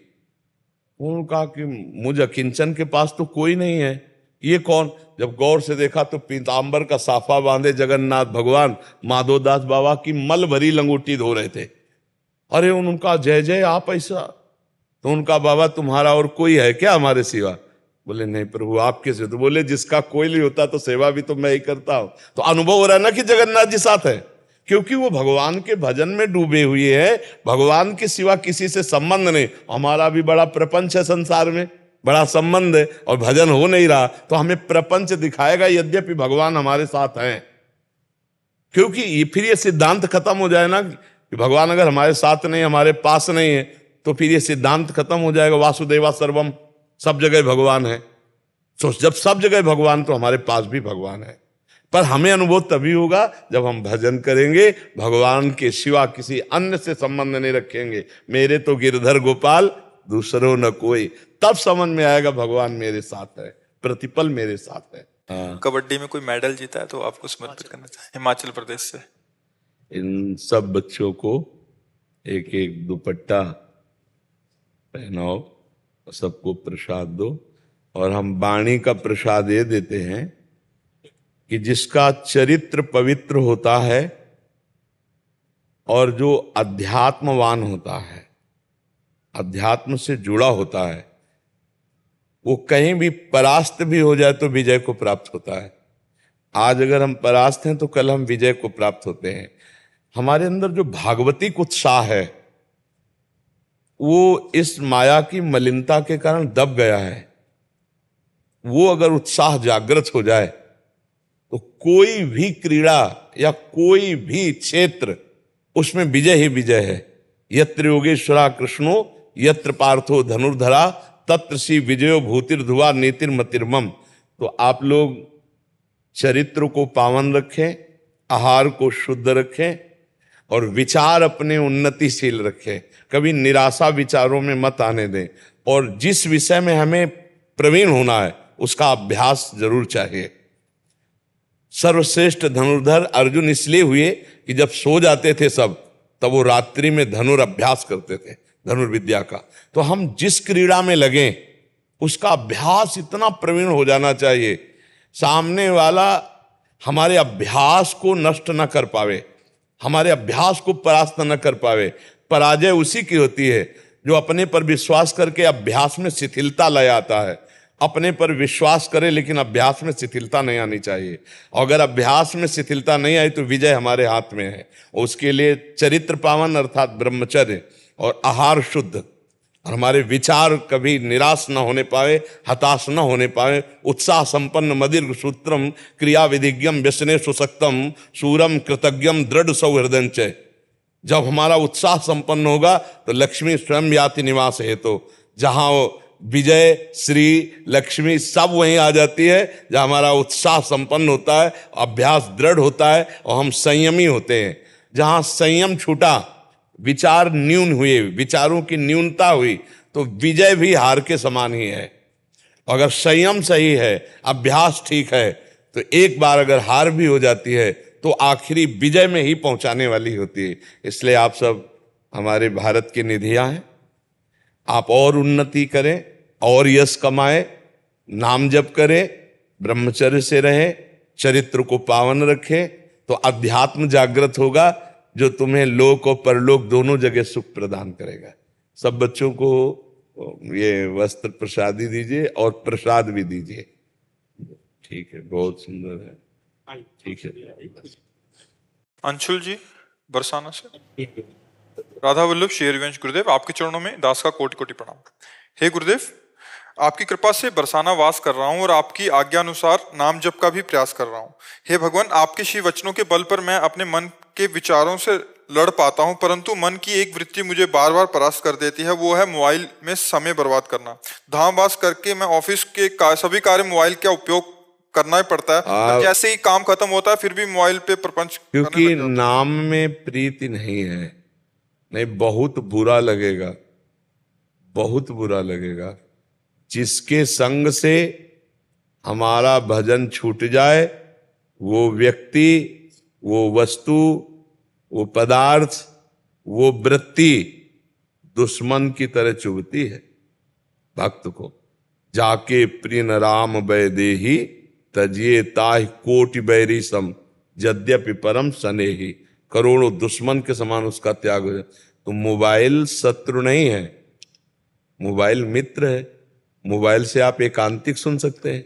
उन्होंने कहा कि मुझ अकिंचन के पास तो कोई नहीं है, ये कौन? जब गौर से देखा तो पीतांबर का साफा बांधे जगन्नाथ भगवान माधवदास बाबा की मल भरी लंगोटी धो रहे थे। अरे उनका, जय जय, आप ऐसा? तो उनका, बाबा तुम्हारा और कोई है क्या हमारे सिवा? बोले नहीं प्रभु, आपके से। तो बोले जिसका कोई नहीं होता तो सेवा भी तो मैं ही करता हूं। तो अनुभव हो रहा है ना कि जगन्नाथ जी साथ है, क्योंकि वो भगवान के भजन में डूबे हुए हैं। भगवान के सिवा किसी से संबंध नहीं। हमारा भी बड़ा प्रपंच है, संसार में बड़ा संबंध है, और भजन हो नहीं रहा तो हमें प्रपंच दिखाएगा, यद्यपि भगवान हमारे साथ हैं। क्योंकि फिर ये सिद्धांत खत्म हो जाए ना कि भगवान अगर हमारे साथ नहीं, हमारे पास नहीं है, तो फिर ये सिद्धांत खत्म हो जाएगा, वासुदेवा सर्वम, सब जगह भगवान है। तो जब सब जगह भगवान, तो हमारे पास भी भगवान है। पर हमें अनुभव तभी होगा जब हम भजन करेंगे, भगवान के सिवा किसी अन्य से संबंध नहीं रखेंगे। मेरे तो गिरधर गोपाल दूसरों न कोई, तब समझ में आएगा भगवान मेरे साथ है, प्रतिपल मेरे साथ है।
कबड्डी में कोई मेडल जीता है तो आपको समर्पित करना चाहिए, हिमाचल प्रदेश से।
इन सब बच्चों को एक एक दुपट्टा पहनाओ, सबको प्रसाद दो। और हम वाणी का प्रसाद ये देते हैं कि जिसका चरित्र पवित्र होता है और जो अध्यात्मवान होता है, अध्यात्म से जुड़ा होता है, वो कहीं भी परास्त भी हो जाए तो विजय को प्राप्त होता है। आज अगर हम परास्त हैं तो कल हम विजय को प्राप्त होते हैं। हमारे अंदर जो भागवतिक उत्साह है वो इस माया की मलिनता के कारण दब गया है। वो अगर उत्साह जागृत हो जाए तो कोई भी क्रीड़ा या कोई भी क्षेत्र उसमें विजय ही विजय है। यत्र योगेश्वरा कृष्णो यत्र पार्थो धनुर्धरा तत्र श्री विजयो भूतिर्धुआ नीतिर्मतिर्मम। तो आप लोग चरित्र को पावन रखें, आहार को शुद्ध रखें और विचार अपने उन्नतिशील रखें। कभी निराशा विचारों में मत आने दें और जिस विषय में हमें प्रवीण होना है उसका अभ्यास जरूर चाहिए। सर्वश्रेष्ठ धनुर्धर अर्जुन इसलिए हुए कि जब सो जाते थे सब, तब वो रात्रि में धनुर्अभ्यास करते थे, धनुर्विद्या का। तो हम जिस क्रीड़ा में लगें उसका अभ्यास इतना प्रवीण हो जाना चाहिए, सामने वाला हमारे अभ्यास को नष्ट न कर पावे, हमारे अभ्यास को परास्त न कर पावे। पराजय उसी की होती है जो अपने पर विश्वास करके अभ्यास में शिथिलता ले आता है। अपने पर विश्वास करे लेकिन अभ्यास में शिथिलता नहीं आनी चाहिए। अगर अभ्यास में शिथिलता नहीं आई तो विजय हमारे हाथ में है। उसके लिए चरित्र पावन अर्थात ब्रह्मचर्य और आहार शुद्ध और हमारे विचार कभी निराश न होने पाए, हताश न होने पाए। उत्साह संपन्न मदिर सूत्रम क्रिया विधिज्ञम व्यसने सुशक्तम सूरम कृतज्ञम दृढ़ सौहृदंच। जब हमारा उत्साह संपन्न होगा तो लक्ष्मी स्वयं याति निवास है। तो जहां विजय श्री लक्ष्मी सब वहीं आ जाती है जहां हमारा उत्साह संपन्न होता है, अभ्यास दृढ़ होता है और हम संयमी होते हैं। जहां संयम छूटा, विचार न्यून हुए, विचारों की न्यूनता हुई, तो विजय भी हार के समान ही है। अगर संयम सही है, अभ्यास ठीक है, तो एक बार अगर हार भी हो जाती है तो आखिरी विजय में ही पहुंचाने वाली होती है। इसलिए आप सब हमारे भारत की निधियां हैं। आप और उन्नति करें और यश कमाएं, नाम जप करें, ब्रह्मचर्य से रहें, चरित्र को पावन रखें, तो अध्यात्म जागृत होगा जो तुम्हें लोक और परलोक दोनों जगह सुख प्रदान करेगा। सब बच्चों को ये वस्त्र प्रसादी दीजिए और प्रसाद भी दीजिए। ठीक है, बहुत सुंदर है। ठीक है।
अंशुल जी बरसाना से। राधा वल्लभ शेरवंश गुरुदेव, आपके चरणों में दास का कोटि कोटि प्रणाम। हे गुरुदेव, आपकी कृपा से बरसाना वास कर रहा हूं और आपकी आज्ञा अनुसार नाम जप का भी प्रयास कर रहा हूं। हे भगवान, आपके श्री वचनों के बल पर मैं अपने मन के विचारों से लड़ पाता हूं, परंतु मन की एक वृत्ति मुझे बार बार परास्त कर देती है, वो है मोबाइल में समय बर्बाद करना। धामवास करके मैं ऑफिस के सभी कार्य मोबाइल का उपयोग करना ही पड़ता है, पर जैसे ही काम खत्म होता है फिर भी मोबाइल पे प्रपंच,
क्योंकि नाम में प्रीति नहीं है। नहीं, बहुत बुरा लगेगा, बहुत बुरा लगेगा। जिसके संग से हमारा भजन छूट जाए, वो व्यक्ति, वो वस्तु, वो पदार्थ, वो वृत्ति दुश्मन की तरह चुभती है भक्त को। जाके प्रिय न राम वैदेही तजिए ताहि कोटि बैरी सम यद्यपि परम स्नेही। करोड़ों दुश्मन के समान उसका त्याग हो जाए। तो मोबाइल शत्रु नहीं है, मोबाइल मित्र है। मोबाइल से आप एकांतिक सुन सकते हैं,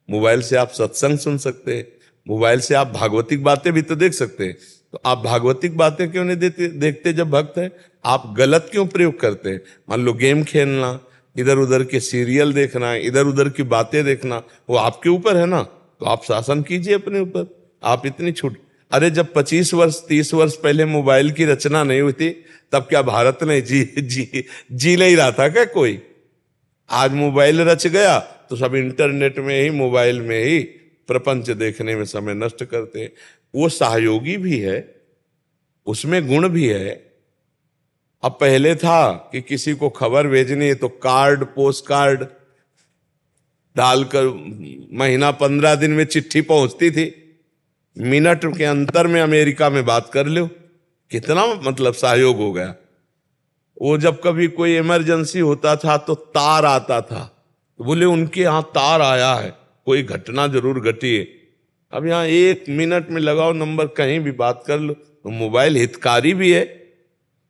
मोबाइल से आप सत्संग सुन सकते हैं, मोबाइल से आप भागवतिक बातें भी तो देख सकते हैं। तो आप भागवतिक बातें क्यों नहीं देखते जब भक्त हैं? आप गलत क्यों प्रयोग करते हैं? मान लो गेम खेलना, इधर उधर के सीरियल देखना, इधर उधर की बातें देखना, वो आपके ऊपर है ना। तो आप शासन कीजिए अपने ऊपर। आप इतनी छूट, अरे जब 25 वर्ष 30 वर्ष पहले मोबाइल की रचना नहीं हुई थी, तब क्या भारत में जी नहीं रहा था क्या कोई? आज मोबाइल रच गया तो सब इंटरनेट में ही, मोबाइल में ही प्रपंच देखने में समय नष्ट करते हैं। वो सहयोगी भी है, उसमें गुण भी है। अब पहले था कि किसी को खबर भेजनी है तो कार्ड, पोस्ट कार्ड डालकर महीना 15 दिन में चिट्ठी पहुंचती थी, मिनट के अंतर में अमेरिका में बात कर लो। कितना मतलब सहयोग हो गया। वो जब कभी कोई इमरजेंसी होता था तो तार आता था, तो बोले उनके यहाँ तार आया है, कोई घटना जरूर घटी है। अब यहाँ 1 मिनट में लगाओ नंबर, कहीं भी बात कर लो। तो मोबाइल हितकारी भी है।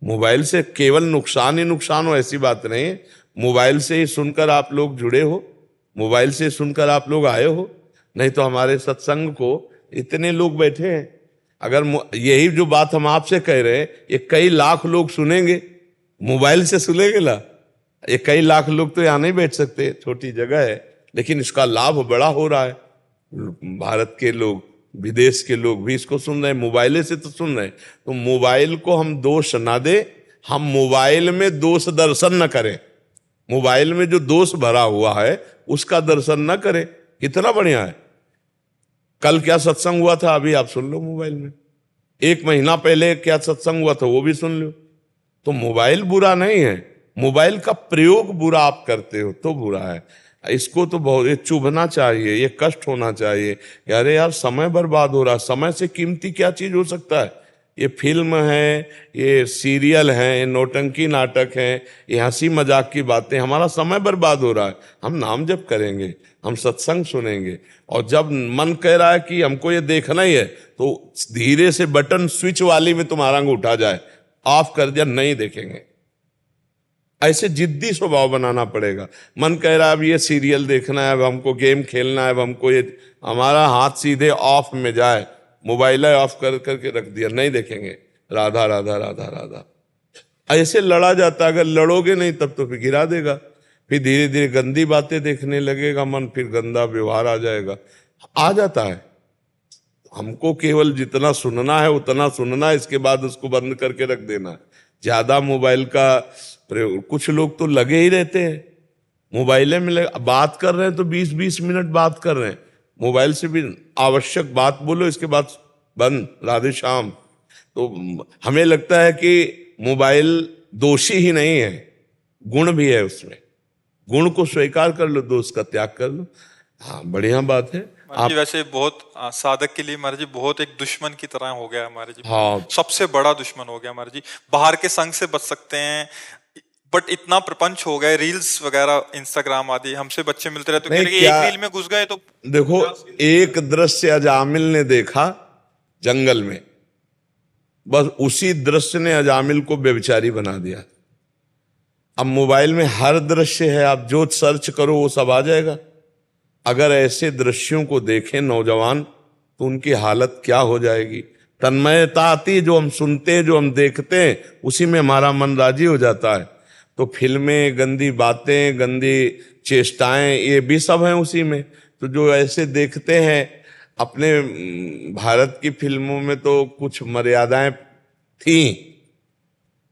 मोबाइल से केवल नुकसान ही नुकसान हो ऐसी बात नहीं है। मोबाइल से ही सुनकर आप लोग जुड़े हो, मोबाइल से सुनकर आप लोग आए हो। नहीं तो हमारे सत्संग को इतने लोग बैठे हैं। अगर यही जो बात हम आपसे कह रहे हैं, ये कई लाख लोग सुनेंगे, मोबाइल से सुनेंगे ला। ये कई लाख लोग तो यहाँ नहीं बैठ सकते, छोटी जगह है, लेकिन इसका लाभ बड़ा हो रहा है। भारत के लोग विदेश के लोग भी इसको सुन रहे हैं, मोबाइल से तो सुन रहे हैं। तो मोबाइल को हम दोष ना दे, हम मोबाइल में दोष दर्शन न करें। मोबाइल में जो दोष भरा हुआ है उसका दर्शन न करें। कितना बढ़िया है। कल क्या सत्संग हुआ था अभी आप सुन लो मोबाइल में, 1 महीना पहले क्या सत्संग हुआ था वो भी सुन लो। तो मोबाइल बुरा नहीं है, मोबाइल का प्रयोग बुरा आप करते हो तो बुरा है। इसको तो बहुत ये चुभना चाहिए, ये कष्ट होना चाहिए कि अरे यार समय बर्बाद हो रहा। समय से कीमती क्या चीज हो सकता है। ये फिल्म है, ये सीरियल है, ये नौटंकी नाटक है, ये हंसी मजाक की बातें, हमारा समय बर्बाद हो रहा है। हम नाम जप करेंगे, हम सत्संग सुनेंगे, और जब मन कह रहा है कि हमको ये देखना ही है तो धीरे से बटन स्विच वाली में तुम्हारा अंगूठा जाए, ऑफ कर दिया, नहीं देखेंगे। ऐसे जिद्दी स्वभाव बनाना पड़ेगा। मन कह रहा है अब ये सीरियल देखना है, अब हमको गेम खेलना है, अब हमको ये, हमारा हाथ सीधे ऑफ में जाए, मोबाइल ऑफ कर करके रख दिया, नहीं देखेंगे। राधा राधा राधा राधा ऐसे लड़ा जाता। अगर लड़ोगे नहीं तब तो फिर गिरा देगा, फिर धीरे धीरे गंदी बातें देखने लगेगा मन, फिर गंदा व्यवहार आ जाएगा, आ जाता है। हमको केवल जितना सुनना है उतना सुनना है, इसके बाद उसको बंद करके रख देना है। ज्यादा मोबाइल का प्रयोग, कुछ लोग तो लगे ही रहते हैं मोबाइल में बात कर रहे हैं तो 20-20 मिनट बात कर रहे हैं मोबाइल से भी। आवश्यक बात बोलो, इसके बाद बंद, राधे श्याम। तो हमें लगता है कि मोबाइल दोषी ही नहीं है, गुण भी है उसमें। गुण को स्वीकार कर लो, दोष का त्याग कर लो। हाँ, बढ़िया बात है।
महाराज जी वैसे बहुत साधक के लिए महाराज जी बहुत एक दुश्मन की तरह हो गया है महाराज जी।
हाँ,
सबसे बड़ा दुश्मन हो गया महाराज जी। बाहर के संग से बच सकते हैं, बट इतना प्रपंच हो गए, रील्स वगैरह इंस्टाग्राम आदि, हमसे बच्चे मिलते रहे तो कह
नहीं,
रहे कि
क्या
एक रील में घुस गए तो
देखो, एक दृश्य अजामिल ने देखा जंगल में, बस उसी दृश्य ने अजामिल को व्यभिचारी बना दिया। अब मोबाइल में हर दृश्य है, आप जो सर्च करो वो सब आ जाएगा। अगर ऐसे दृश्यों को देखें नौजवान तो उनकी हालत क्या हो जाएगी। तन्मयता आती, जो हम सुनते हैं, जो हम देखते हैं, उसी में हमारा मन राजी हो जाता है। तो फिल्में, गंदी बातें, गंदी चेष्टाएं, ये भी सब हैं उसी में। तो जो ऐसे देखते हैं, अपने भारत की फिल्मों में तो कुछ मर्यादाएं थी,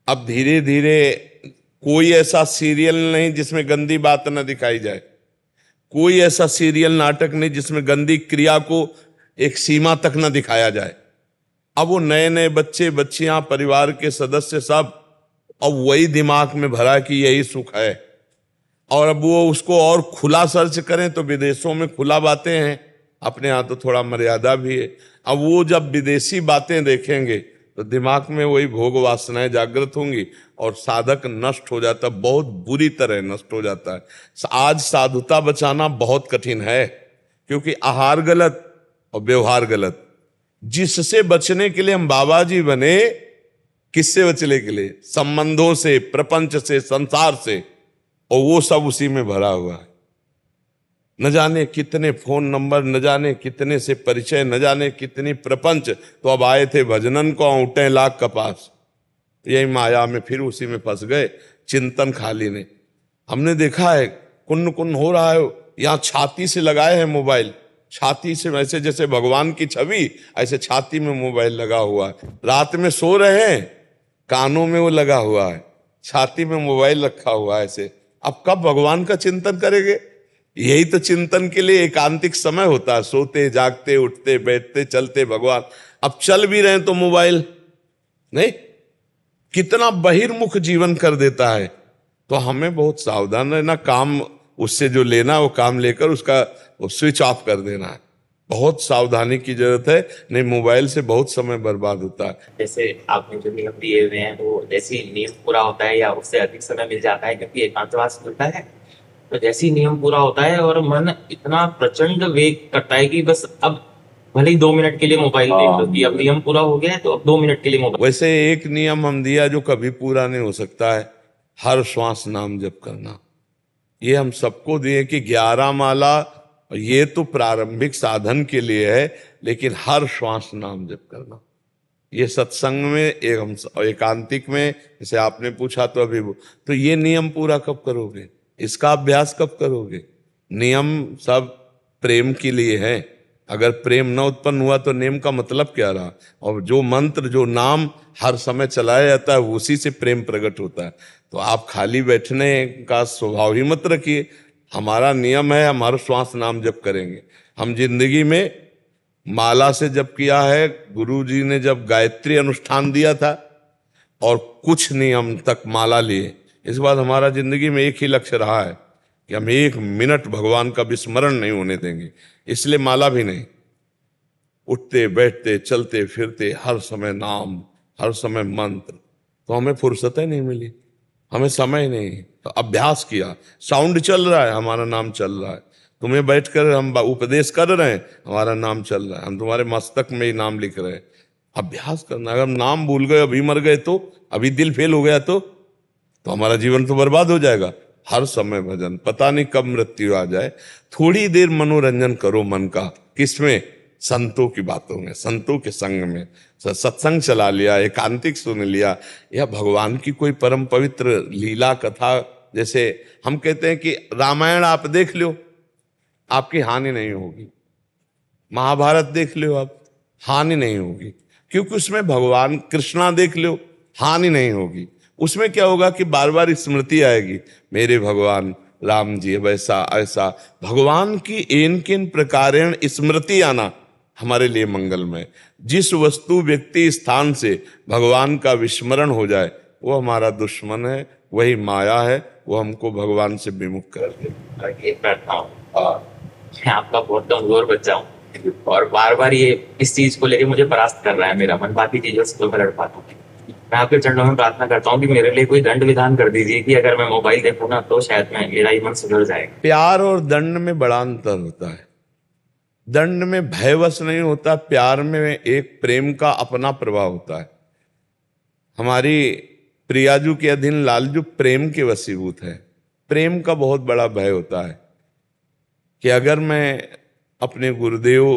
अब धीरे धीरे कोई ऐसा सीरियल नहीं जिसमें गंदी बात न दिखाई जाए, कोई ऐसा सीरियल नाटक नहीं जिसमें गंदी क्रिया को एक सीमा तक न दिखाया जाए। अब वो नए नए बच्चे बच्चियां, परिवार के सदस्य सब, अब वही दिमाग में भरा कि यही सुख है। और अब वो उसको और खुला सर्च करें तो विदेशों में खुला बातें हैं, अपने यहाँ तो थोड़ा मर्यादा भी है। अब वो जब विदेशी बातें देखेंगे तो दिमाग में वही भोग वासनाएं जागृत होंगी और साधक नष्ट हो जाता, बहुत बुरी तरह नष्ट हो जाता है। आज साधुता बचाना बहुत कठिन है, क्योंकि आहार गलत और व्यवहार गलत। जिससे बचने के लिए हम बाबा जी बने, किससे बचने के लिए? संबंधों से, प्रपंच से, संसार से, और वो सब उसी में भरा हुआ है। न जाने कितने फोन नंबर, न जाने कितने से परिचय, न जाने कितनी प्रपंच। तो अब आए थे भजनन को औंटे लाख कपास, यही माया में फिर उसी में फंस गए। चिंतन खाली ने, हमने देखा है कुन्न कुन्न हो रहा है, यहाँ छाती से लगाए हैं मोबाइल, छाती से, वैसे जैसे भगवान की छवि, ऐसे छाती में मोबाइल लगा हुआ है। रात में सो रहे हैं, कानों में वो लगा हुआ है, छाती में मोबाइल रखा हुआ है ऐसे। अब कब भगवान का चिंतन करेंगे? यही तो चिंतन के लिए एकांतिक समय होता है, सोते जागते, उठते बैठते, चलते भगवान। अब चल भी रहे तो मोबाइल नहीं, कितना बहिर्मुख जीवन कर देता है। तो हमें बहुत सावधान रहना, काम उससे जो लेना वो काम लेकर उसका वो स्विच ऑफ कर देना है। बहुत सावधानी की जरूरत है, नहीं मोबाइल से बहुत समय बर्बाद होता है।
जैसे आपने जो नियम दिए हुए हैं वो जैसे ही नियम पूरा होता है या उससे अधिक समय मिल जाता है, क्योंकि एकांतवास मिलता है, तो जैसे ही नियम पूरा होता है और मन इतना प्रचंड वेग करता है कि बस अब भले ही 2 मिनट के लिए मोबाइल देख लो, कि अब नियम पूरा हो गया है तो अब 2 मिनट के लिए मोबाइल।
वैसे एक नियम हम दिया जो कभी पूरा नहीं हो सकता है, हर श्वास नाम जप करना। ये हम सबको दिए कि 11 माला, ये तो प्रारंभिक साधन के लिए है, लेकिन हर श्वास नाम जप करना। ये सत्संग में एक हम एकांतिक में, जैसे आपने पूछा तो अभी वो, तो ये नियम पूरा कब करोगे? इसका अभ्यास कब करोगे? नियम सब प्रेम के लिए है, अगर प्रेम न उत्पन्न हुआ तो नेम का मतलब क्या रहा? और जो मंत्र, जो नाम हर समय चलाया जाता है, उसी से प्रेम प्रकट होता है। तो आप खाली बैठने का स्वभाव ही मत रखिए। हमारा नियम है, हमारा श्वास नाम जप करेंगे। हम जिंदगी में माला से जप किया है। गुरु जी ने जब गायत्री अनुष्ठान दिया था और कुछ नियम तक माला लिए, इस बार हमारा जिंदगी में एक ही लक्ष्य रहा है कि हम 1 मिनट भगवान का विस्मरण नहीं होने देंगे। इसलिए माला भी नहीं, उठते बैठते चलते फिरते हर समय नाम, हर समय मंत्र। तो हमें फुर्सत ही नहीं मिली, हमें समय नहीं। तो अभ्यास किया, साउंड चल रहा है, हमारा नाम चल रहा है। तुम्हें बैठकर हम उपदेश कर रहे हैं, हमारा नाम चल रहा है। हम तुम्हारे मस्तक में ही नाम लिख रहे हैं। अभ्यास करना। अगर हम नाम भूल गए, अभी मर गए तो, अभी दिल फेल हो गया तो हमारा जीवन तो बर्बाद हो जाएगा। हर समय भजन, पता नहीं कब मृत्यु आ जाए। थोड़ी देर मनोरंजन करो मन का, किसमें? संतों की बातों में, संतों के संग में। सत्संग चला लिया, एकांतिक सुन लिया, या भगवान की कोई परम पवित्र लीला कथा। जैसे हम कहते हैं कि रामायण आप देख लो, आपकी हानि नहीं होगी। महाभारत देख लो आप, हानि नहीं होगी, क्योंकि उसमें भगवान कृष्णा देख लो, हानि नहीं होगी। उसमें क्या होगा कि बार बार स्मृति आएगी, मेरे भगवान राम जी वैसा ऐसा। भगवान की एन किन प्रकारेण स्मृति आना हमारे लिए मंगलमय। जिस वस्तु व्यक्ति स्थान से भगवान का विस्मरण हो जाए, वो हमारा दुश्मन है, वही माया है, वो हमको भगवान से विमुख कर दे।
बैठता हूँ और मैं आपका बहुत कमजोर बच्चा हूँ, और बार बार ये इस चीज को लेके मुझे परास्त कर रहा है मेरा मन। बाकी चीजों से तो मैं लड़ पाता हूँ। मैं आपके चरणों में प्रार्थना करता हूँ कि मेरे लिए कोई दंड विधान कर दीजिए कि अगर मैं मोबाइल देखूँ ना तो शायद मेरा ही मन सुधर जाएगा।
प्यार और दंड में बड़ा अंतर होता है। दंड में भयवश नहीं होता, प्यार में एक प्रेम का अपना प्रभाव होता है। हमारी प्रियाजू के अधीन लालजू प्रेम के वशीभूत है। प्रेम का बहुत बड़ा भय होता है कि अगर मैं अपने गुरुदेव,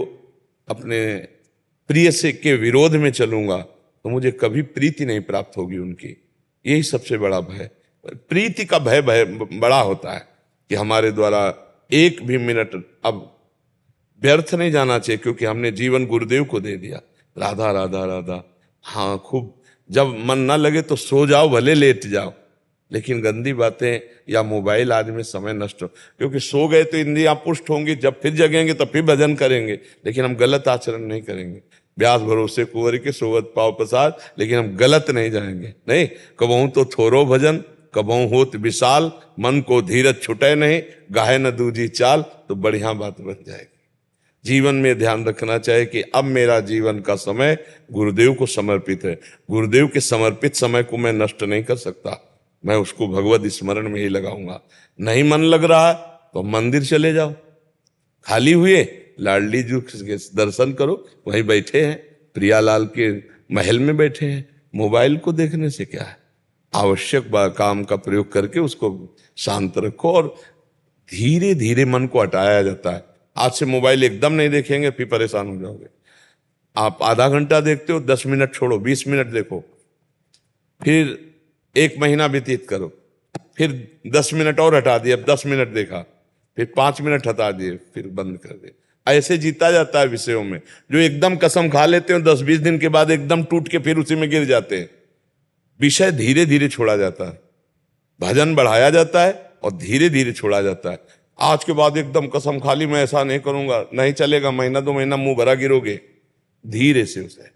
अपने प्रिय से के विरोध में चलूंगा तो मुझे कभी प्रीति नहीं प्राप्त होगी उनकी। यही सबसे बड़ा भय, प्रीति का भय बड़ा होता है कि हमारे द्वारा एक भी मिनट अब व्यर्थ नहीं जाना चाहिए, क्योंकि हमने जीवन गुरुदेव को दे दिया। राधा राधा राधा, हाँ खूब। जब मन ना लगे तो सो जाओ, भले लेट जाओ, लेकिन गंदी बातें या मोबाइल आदि में समय नष्ट हो, क्योंकि सो गए तो इंद्रियां पुष्ट होंगी, जब फिर जगेंगे तो फिर भजन करेंगे, लेकिन हम गलत आचरण नहीं करेंगे। ब्यास भरोसे कुंवर के सोवत पाव प्रसाद, लेकिन हम गलत नहीं जाएंगे। नहीं, कबहू तो थोरो भजन, कबहू होत विशाल, मन को धीरज छुटे नहीं, गाहे न दूजी चाल, तो बढ़िया बात बन जाएगी। जीवन में ध्यान रखना चाहिए कि अब मेरा जीवन का समय गुरुदेव को समर्पित है। गुरुदेव के समर्पित समय को मैं नष्ट नहीं कर सकता, मैं उसको भगवत स्मरण में ही लगाऊंगा। नहीं मन लग रहा तो मंदिर चले जाओ, खाली हुए लाडली जी के दर्शन करो, वहीं बैठे हैं, प्रियालाल के महल में बैठे हैं। मोबाइल को देखने से क्या है? आवश्यक काम का प्रयोग करके उसको शांत रखो, और धीरे धीरे मन को हटाया जाता है। आज से मोबाइल एकदम नहीं देखेंगे, फिर परेशान हो जाओगे। आप आधा घंटा देखते हो, 10 मिनट छोड़ो, 20 मिनट देखो, फिर 1 महीना व्यतीत करो, फिर 10 मिनट और हटा दिए, अब 10 मिनट देखा, फिर 5 मिनट हटा दिए, फिर बंद कर दिए। ऐसे जीता जाता है विषयों में। जो एकदम कसम खा लेते हो, 10-20 दिन के बाद एकदम टूट के फिर उसी में गिर जाते हैं। विषय धीरे धीरे छोड़ा जाता है, भजन बढ़ाया जाता है और धीरे धीरे छोड़ा जाता है। आज के बाद एकदम कसम खा ली मैं ऐसा नहीं करूंगा, नहीं चलेगा, महीना 2 महीना मुंह भरा गिरोगे। धीरे से उसे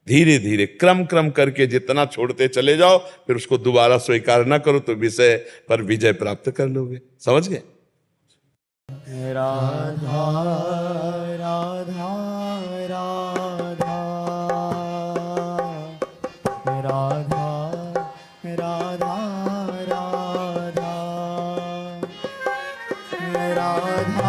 धीरे धीरे क्रम करके जितना छोड़ते चले जाओ, फिर उसको दोबारा स्वीकार ना करो तो विषय पर विजय प्राप्त कर लोगे। समझ गए?
राधा राधा राधा राधा राधा राधा राधा राधा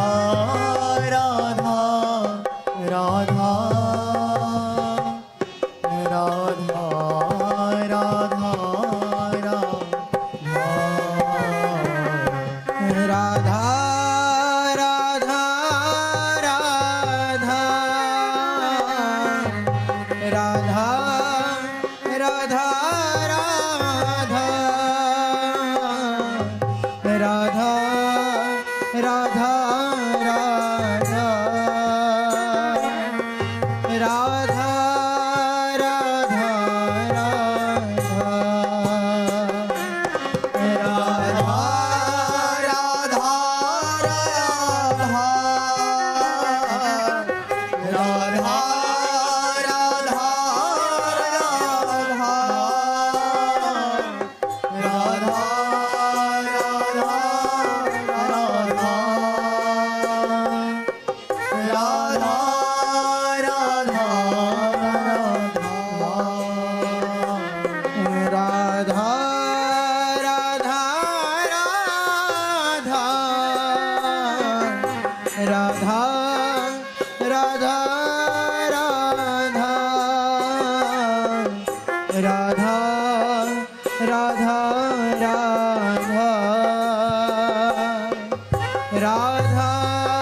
राधा राधा राधा राधा राधा राधा राधा राधा राधा राधा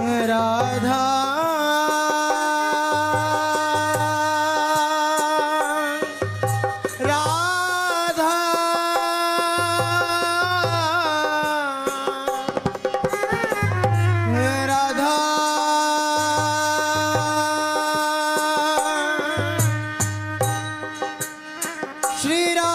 राधा राधा श्री राम